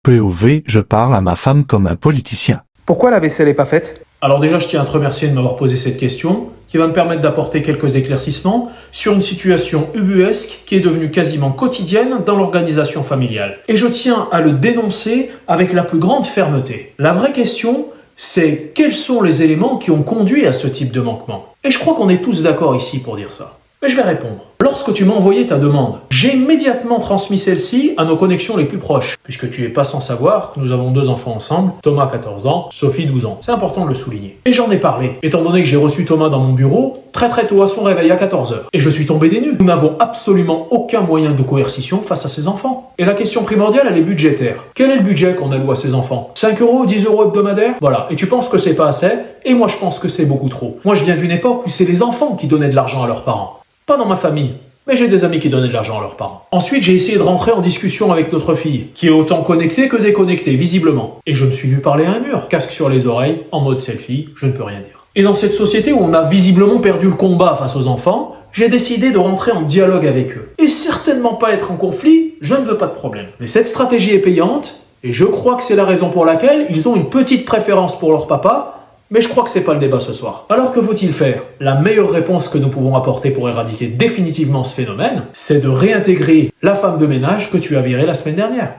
POV, je parle à ma femme comme un politicien. Pourquoi la vaisselle est pas faite? Alors déjà, je tiens à te remercier de m'avoir posé cette question, qui va me permettre d'apporter quelques éclaircissements sur une situation ubuesque qui est devenue quasiment quotidienne dans l'organisation familiale. Et je tiens à le dénoncer avec la plus grande fermeté. La vraie question, c'est quels sont les éléments qui ont conduit à ce type de manquement? Et je crois qu'on est tous d'accord ici pour dire ça. Mais je vais répondre. Lorsque tu m'as envoyé ta demande, j'ai immédiatement transmis celle-ci à nos connexions les plus proches, puisque tu es pas sans savoir que nous avons 2 enfants ensemble, Thomas 14 ans, Sophie 12 ans. C'est important de le souligner. Et j'en ai parlé, étant donné que j'ai reçu Thomas dans mon bureau très tôt à son réveil à 14h. Et je suis tombé des nues. Nous n'avons absolument aucun moyen de coercition face à ces enfants. Et la question primordiale, elle est budgétaire. Quel est le budget qu'on alloue à ces enfants? 5 euros, 10 euros hebdomadaires? Voilà. Et tu penses que c'est pas assez? Et moi je pense que c'est beaucoup trop. Moi je viens d'une époque où c'est les enfants qui donnaient de l'argent à leurs parents. Pas dans ma famille, mais j'ai des amis qui donnaient de l'argent à leurs parents. Ensuite, j'ai essayé de rentrer en discussion avec notre fille, qui est autant connectée que déconnectée, visiblement. Et je me suis vu parler à un mur, casque sur les oreilles, en mode selfie, je ne peux rien dire. Et dans cette société où on a visiblement perdu le combat face aux enfants, j'ai décidé de rentrer en dialogue avec eux. Et certainement pas être en conflit, je ne veux pas de problème. Mais cette stratégie est payante, et je crois que c'est la raison pour laquelle ils ont une petite préférence pour leur papa, mais je crois que c'est pas le débat ce soir. Alors que faut-il faire? La meilleure réponse que nous pouvons apporter pour éradiquer définitivement ce phénomène, c'est de réintégrer la femme de ménage que tu as virée la semaine dernière.